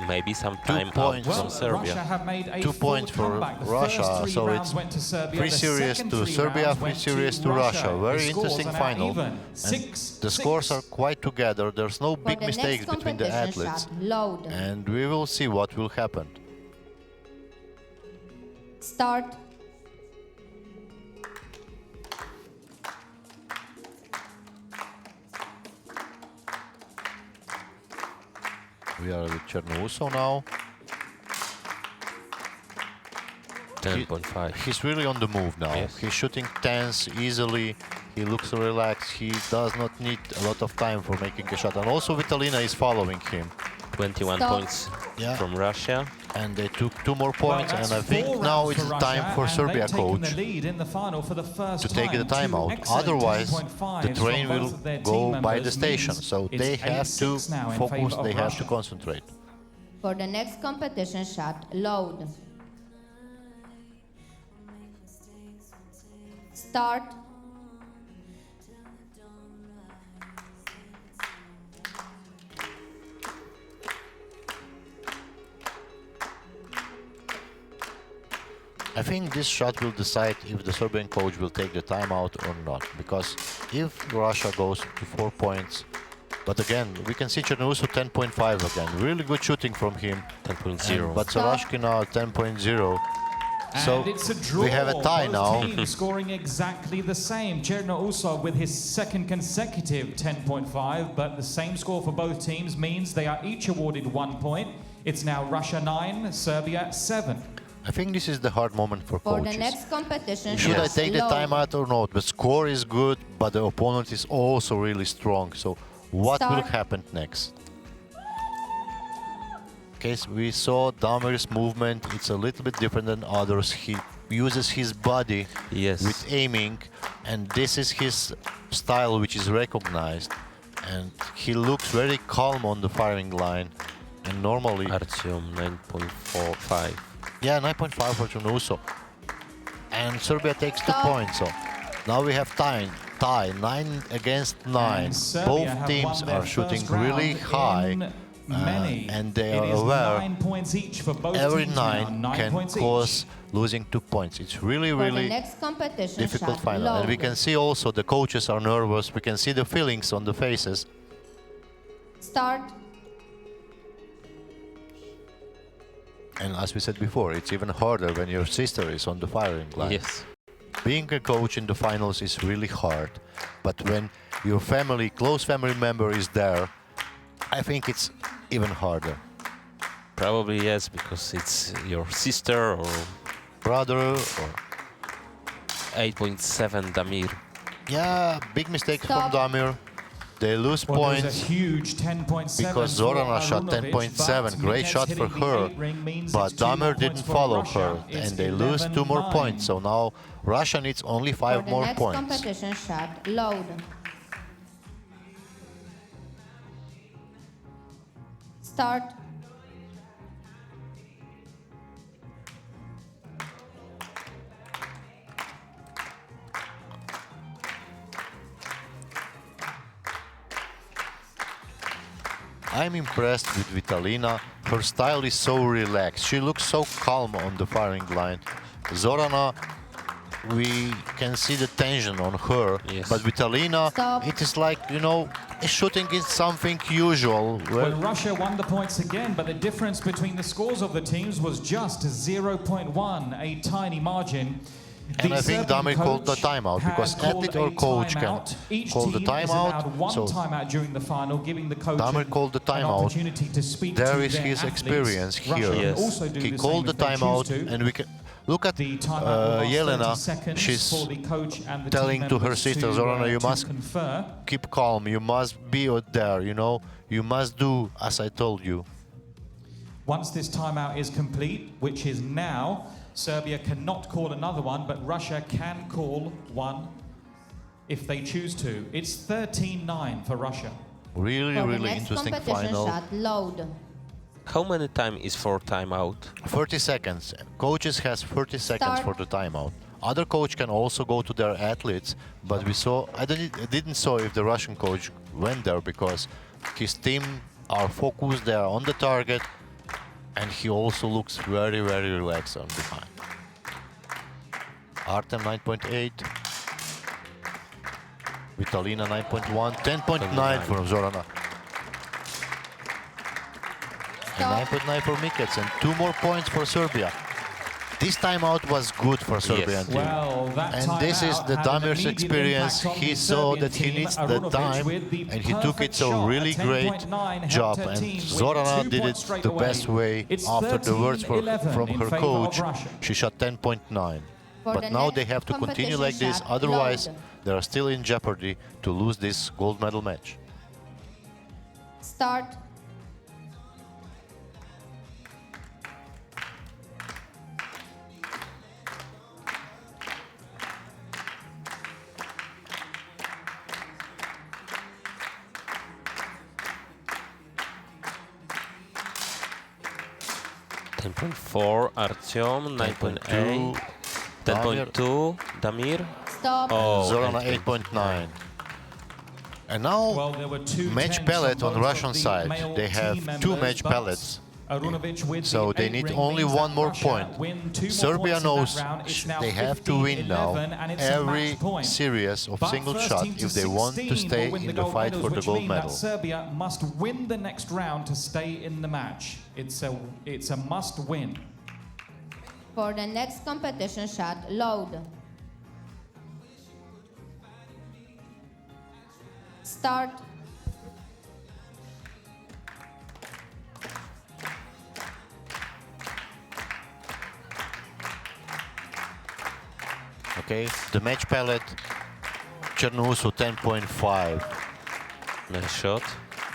Maybe some 2 time out points. from Well, Serbia. Russia have made a 2 full points for comeback. The Russia, first 3 so rounds it's went to Serbia. 3 The series second to 3 Serbia, rounds 3 went series to Russia. Russia. The Very scores interesting are now final. even. And 6, the scores are quite together. There's no For big the mistakes next between the competition athletes. shot, load. And we will see what will happen. Start. We are with Chernousov now. 10.5. He's really on the move now. Yes. He's shooting tense easily. He looks relaxed. He does not need a lot of time for making a shot. And also Vitalina is following him. 21 Stop. points Yeah. from Russia. And they took 2 more Well, points. that's And I think 4 now rounds it's for time Russia, for and Serbia they've taken coach the lead in the final for the first to take the time. timeout. Two excellent Otherwise, 10.5s the train from will both of their go team by the members station. means So it's they have to 8-6 now in focus. favor of They have to Russia. concentrate. For the next competition shot, load. Start. I think this shot will decide if the Serbian coach will take the timeout or not. Because if Russia goes to 4 points, but again, we can see Chernousov 10.5 again. Really good shooting from him. 10.0. But Sarashkina 10.0. So And it's a draw. we have a tie Both now. teams scoring exactly the same. Chernousov with his second consecutive 10.5, but the same score for both teams means they are each awarded 1 point. It's now Russia 9, Serbia 7. I think this is the hard moment for For coaches. the next competition Should I shot, take the load. timeout or not? The score is good, but the opponent is also really strong. So what will Start. happen next? Okay, so we saw Damir's movement. It's a little bit different than others. He uses his body Yes. with aiming, and this is his style, which is recognized. And he looks very calm on the firing line. And normally, Artyom 9.45. yeah, 9.5 for Chernousov. And Serbia takes 2 Stop. points. So now we have tie 9 against 9. And Serbia Both have teams won their are shooting first really round high. in many. And they It are is aware 9 points each for both every teams now. 9 can points cause losing 2 points. It's really, For the really next competition difficult shot, final. load. And we can see also the coaches are nervous. We can see the feelings on the faces. Start. And as we said before, it's even harder when your sister is on the firing line. Yes. Being a coach in the finals is really hard, but when your family, close family member is there, I think it's even harder. Probably yes, because it's your sister or Brother, or 8.7 Damir. yeah, big mistake Stop. from Damir. They lose Well, there's points a huge 10.7 because for Zorana shot Arunovic, 10.7. but Great Mikec shot for hitting the her, 8-ring means but it's 2 more Damir points didn't for follow Russia. her, It's and they lose 2 more 11-9. points. So now Russia needs only For 5 the more next points. competition shot, load. Start. I'm impressed with Vitalina. Her style is so relaxed. She looks so calm on the firing line. Zorana, we can see the tension on her, Yes. but Vitalina, Stop. it is like, you know, shooting is something usual. Well, Russia won the points again, but the difference between the scores of the teams was just 0.1, a tiny margin. And The I think Serbian Damir called the coach timeout, because has called athlete or a coach can timeout. Each call the team is timeout, allowed one so timeout during the final, giving the coach Damir called the an timeout. opportunity to speak There to is their his athletes. experience Russia here. can Yes. also do He the called same the if they timeout, choose to. and we can look at The timeout will last 30 Jelena. seconds She's for the coach and the telling team to her members sister, to, Zorana, you to must confer. keep calm. You must be out there, you know. You must do as I told you. Once this timeout is complete, which is now, Serbia cannot call another one, but Russia can call one if they choose to. It's 13-9 for Russia. Really, For the really next interesting competition final. shot, load. How many time is for timeout? 30 seconds. Coaches has 30 seconds for Start. the timeout. Other coach can also go to their athletes, but we saw, I didn't saw if the Russian coach went there because his team are focused, they are on the target, and he also looks very, very relaxed on behind. Artem 9.8. Vitalina 9.1. 10.9 for Zorana. And Stop. 9.9 for Mikets, and 2 more points for Serbia. This timeout was good for Serbian team. Well, that And this is timeout the had an Damir's immediate experience. impact on He the saw Serbian that he team. needs the Arunovic time, with the and he took perfect it so shot. really A great 10.9 helped job. her And team win Zorana 2 did points it straight the away. best way It's after the words 13-11 from in her favor coach. of Russia. She shot 10.9. For But the now next they have to continue competition like this, shot, otherwise load. they are still in jeopardy to lose this gold medal match. Start. Ten point four, Artyom, 9.8, 10.2, Damir. Stop. Oh, Zorana and 8.9. And now Well, there were 2 match tens pellet on both of Russian the side. male They have team 2 members, match but pellets. Arunovic with So the they 8 need ring only means one that more Russia point. win 2 more Serbia points in that knows round. It's now they have to win now 15-11, and it's a every match point. series of But single first shot team to if they want to 16 stay will win in the gold fight medals, for the which gold mean that medal. Serbia must win the next round to stay in the match. It's a must win. For the next competition shot, load. Start. Okay, the match pellet, Chernusu 10.5. nice shot.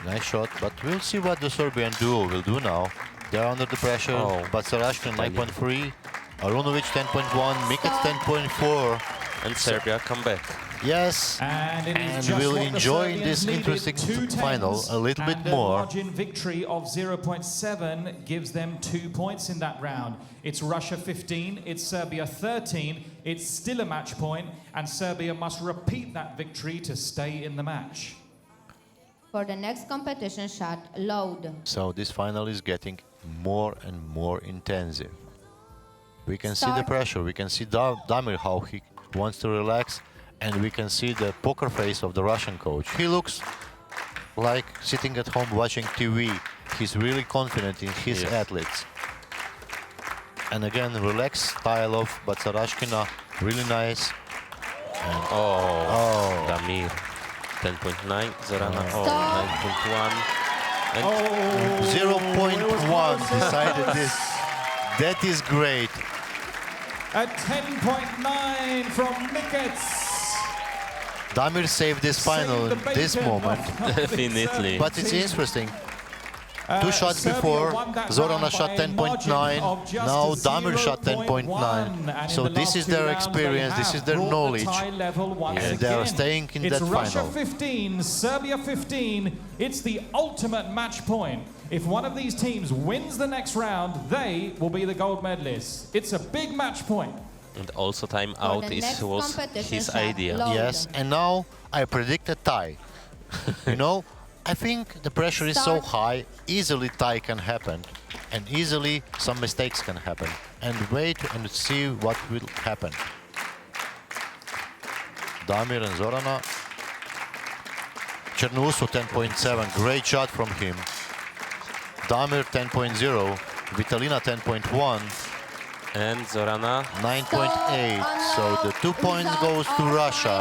Nice shot, but we'll see what the Serbian duo will do now. They're under the pressure, Oh. but Sarashkin Tiny. 9.3, Arunovic 10.1, Mikets 10.4. And Serbia come back. Yes, And it is and just we'll what the enjoy Serbians this needed, interesting 2 final tens, a little bit and a more. margin victory of 0.7 gives them 2 points in that round. It's Russia 15, it's Serbia 13. It's still a match point, and Serbia must repeat that victory to stay in the match. For the next competition shot, load. So this final is getting more and more intensive. We can see the Start. pressure, we can see Damir how he wants to relax, and we can see the poker face of the Russian coach. He looks like sitting at home watching TV. He's really confident in his Yes. athletes. And again, relaxed style of Batsarashkina, really nice. And Oh, Damir. 10.9, Zorana, oh, Stop. 9.1. And 0.1 decided this. That is great. A 10.9 from Mikets. Damir saved this final Saved the in this bacon moment. of the Definitely. Serbian But it's team. interesting. 2 shots Serbia before, won that Zorana round shot by a margin 10.9, of just now Damir shot 0.1. 10.9. And So in the this last is 2 their rounds, experience, they this is have their brought the knowledge. tie level once And they are again. staying in it's that Russia final. 15, Serbia 15. It's the ultimate match point. If one of these teams wins the next round, they will be the gold medalists. It's a big match point. And also For timeout the is next was competition his shot, idea. load. Yes, and now I predict a tie. You know, I think the pressure is so Start. high, easily tie can happen, and easily some mistakes can happen. And wait and see what will happen. Damir and Zorana. Chernuso 10.7, great shot from him. Damir 10.0, Vitalina 10.1, And Zorana. 9.8. So the 2 points goes to Russia.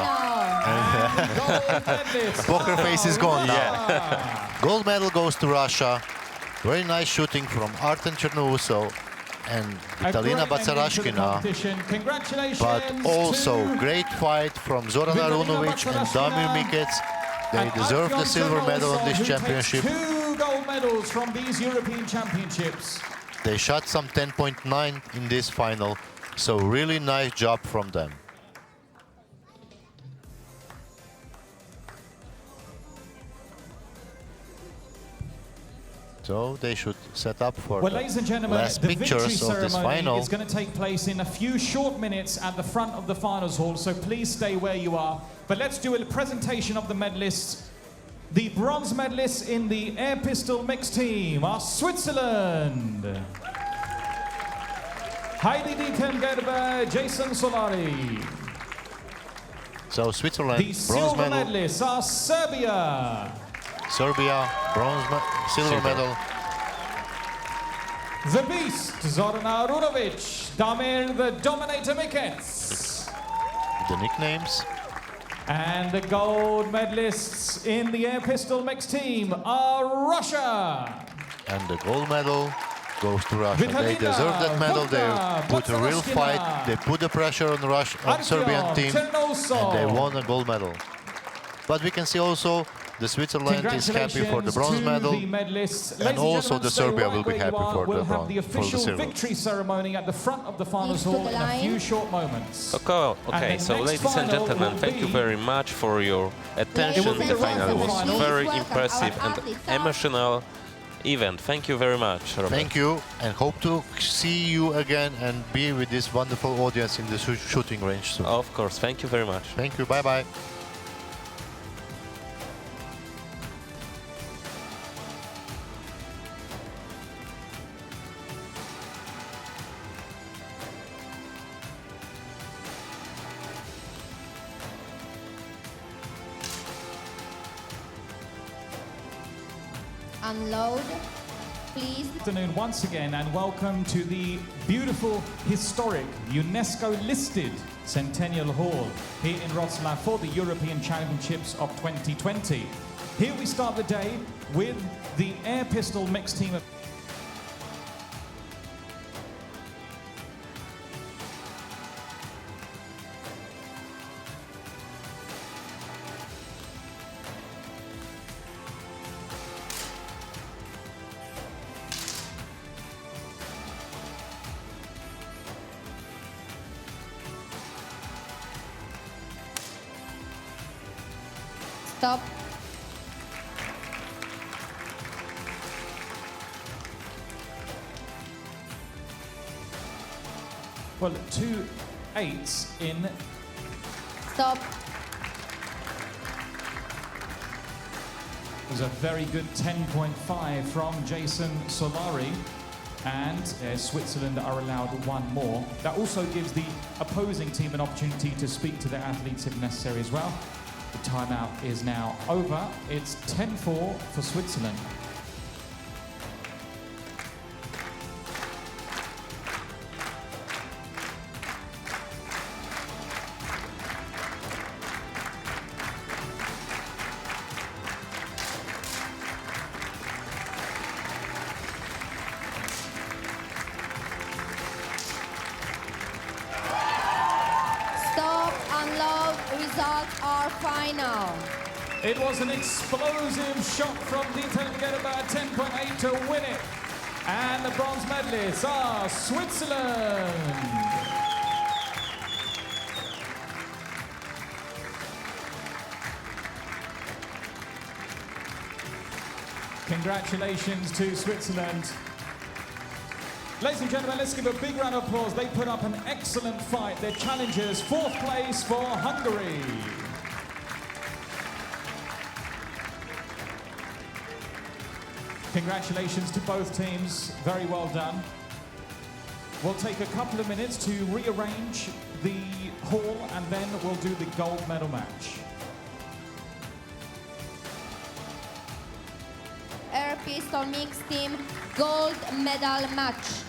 Gold medalist. Poker face is gone now. Yeah. Gold medal goes to Russia. Very nice shooting from Artem Chernuso and Vitalina Batsarashkina. Congratulations. But also to great fight from Zoran Vitalina Arunovic and Batsarashkina Damir Mikets. They and deserve the Artyom silver medal Chernousov, on this who takes championship. 2 gold medals from these European Championships. They shot some 10.9 in this final, so really nice job from them. So they should set up for Well, the ladies and gentlemen, last the victory pictures of this ceremony final. is going to take place in a few short minutes at the front of the finals hall, so please stay where you are. But let's do a presentation of the medalists. The bronze medalists in the air pistol mixed team are Switzerland. Heidi Dieken-Gerber, Jason Solari. So Switzerland, The bronze silver medal, medalists are Serbia. Serbia, silver medal, The Beast, Zoran Arunovic, Damir the Dominator Mikets. the nicknames. And the gold medalists in the air pistol mixed team are Russia. And the gold medal goes to Russia. They Vitalina, deserve that medal. They Vodka, put a real Batsarashkina. fight. They put the pressure on on Serbian Artyom team, Chernousov. and they won a gold medal. But we can see also the Switzerland is happy for the bronze to medal, the medalists. and Ladies also gentlemen, the stay Serbia right will be where you happy are. for We'll the have the bronze, for the official silver. victory ceremony at the front of the finals Please to hall the in a line. few short moments. Okay, the so next ladies and final gentlemen, will thank you be- very much for your attention. It will be The the final was final. very Please welcome impressive our and athletes. emotional event. Thank you very much, Robert. Thank you, and hope to see you again and be with this wonderful audience in the shooting range soon. Of course, thank you very much. Thank you, bye-bye. Unload, please. Good afternoon once again, and welcome to the beautiful, historic, UNESCO-listed Centennial Hall here in Wroclaw for the European Championships of 2020. Here we start the day with the air pistol mixed team of Stop. well, 2 8s in. Stop. It was a very good 10.5 from Jason Solari, and Switzerland are allowed 1 more. That also gives the opposing team an opportunity to speak to their athletes if necessary as well. The timeout is now over. It's 10-4 for Switzerland. Stop. Unload. Results are final. It was an explosive shot from Dieken-Gerber, 10.8 to win it. And the bronze medalists are Switzerland. Congratulations to Switzerland. Ladies and gentlemen, let's give a big round of applause. They put up an excellent fight. Their challengers, 4th place for Hungary. Congratulations to both teams. Very well done. We'll take a couple of minutes to rearrange the hall and then we'll do the gold medal match. Air pistol mixed team gold medal match.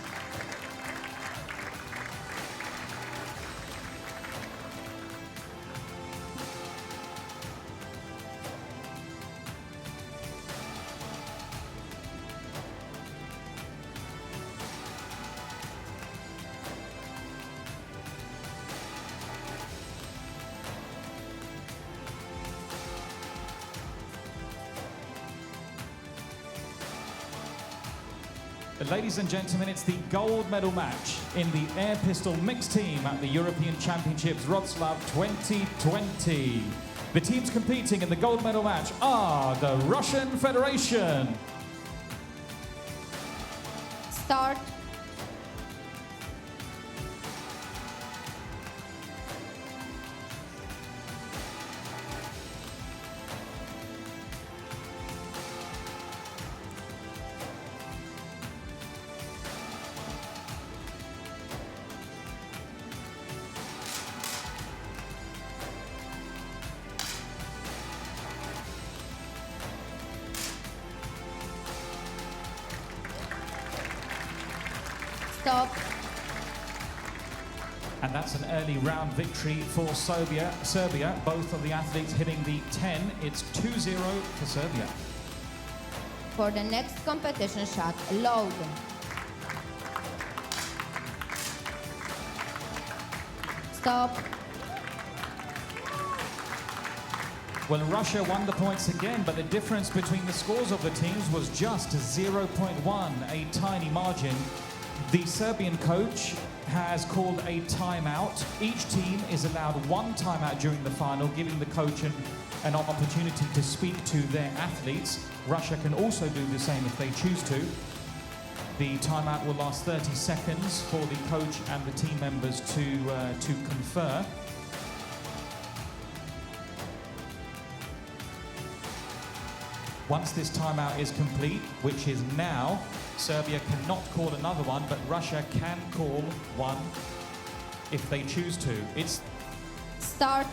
Ladies and gentlemen, it's the gold medal match in the air pistol mixed team at the European Championships Wroclaw 2020. The teams competing in the gold medal match are the Russian Federation. Start. Stop. And that's an early round victory for Serbia. Both of the athletes hitting the 10. It's 2-0 for Serbia. For the next competition shot, load. Stop. Well, Russia won the points again, but the difference between the scores of the teams was just 0.1, a tiny margin. The Serbian coach has called a timeout. Each team is allowed one timeout during the final, giving the coach an opportunity to speak to their athletes. Russia can also do the same if they choose to. The timeout will last 30 seconds for the coach and the team members to confer. Once this timeout is complete, which is now, Serbia cannot call another one, but Russia can call one if they choose to. It's Start.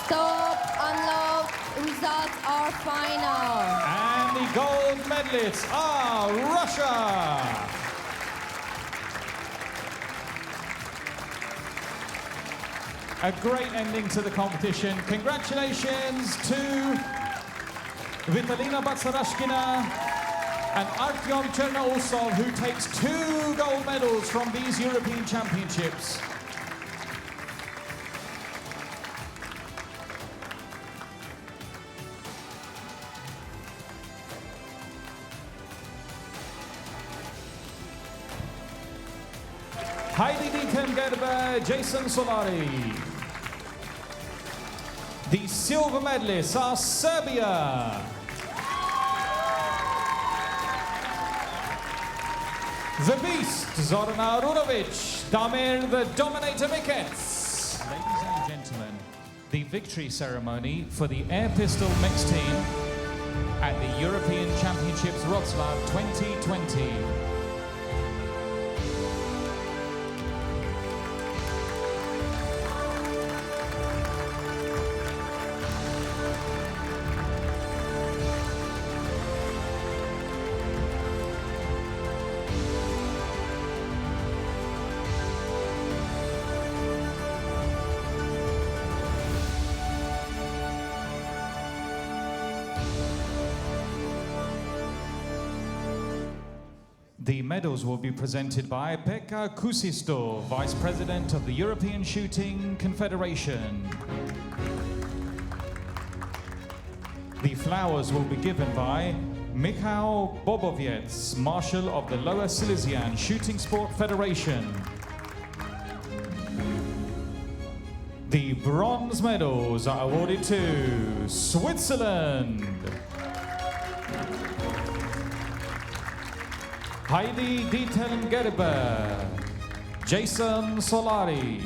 Stop, unload, results are final. and the gold medalists are Russia. A great ending to the competition. Congratulations to Vitalina Batsarashkina and Artyom Chernousov, who takes 2 gold medals from these European Championships. Heidi Dieken-Gerber, Jason Solari. The silver medalists are Serbia. The Beast, Zorana Runovic, Damir the Dominator Mikets. Ladies and gentlemen, the victory ceremony for the air pistol mixed team at the European Championships Wroclaw 2020. The medals will be presented by Pekka Kusisto, Vice President of the European Shooting Confederation. The flowers will be given by Michał Bobowiec, Marshal of the Lower Silesian Shooting Sport Federation. The bronze medals are awarded to Switzerland. Heidi Diethelm-Gerber, Jason Solari.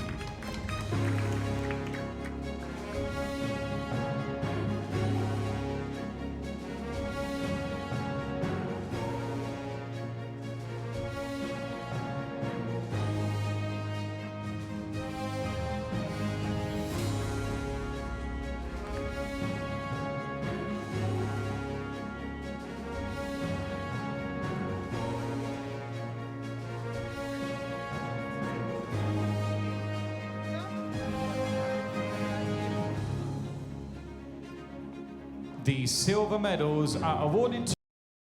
The silver medals are awarded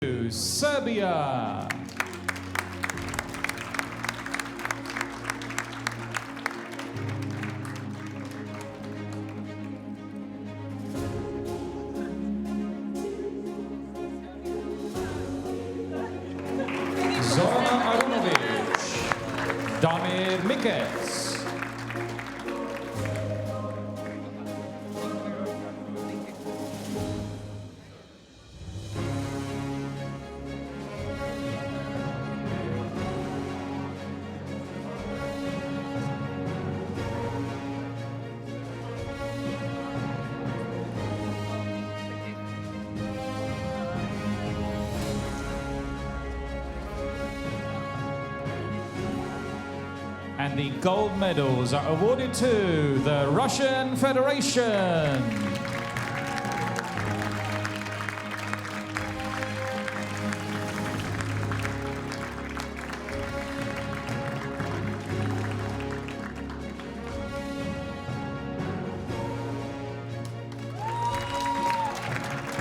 to Serbia. Zorana Arunovic, Damir Mikets. And the gold medals are awarded to the Russian Federation.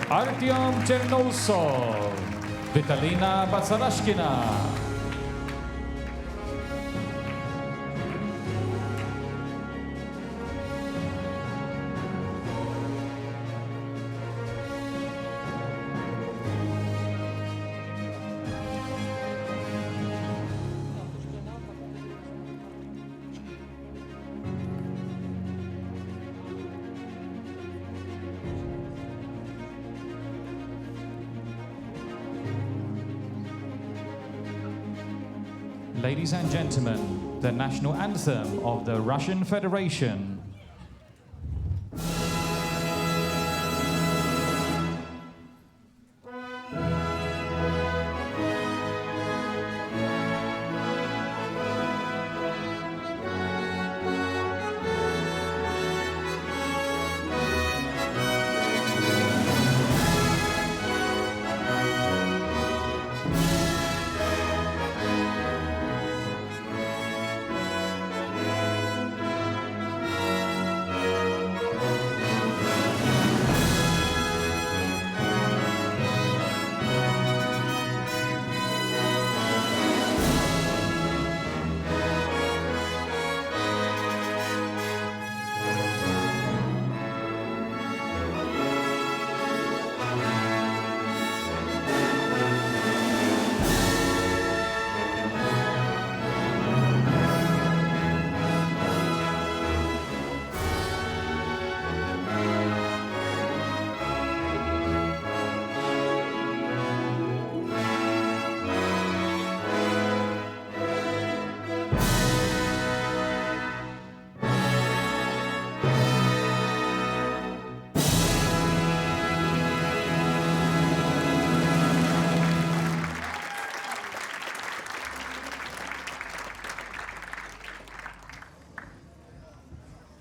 Artyom Chernolsov, Vitalina Batsarashkina. Ladies and gentlemen, the national anthem of the Russian Federation.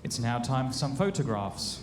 It's now time for some photographs.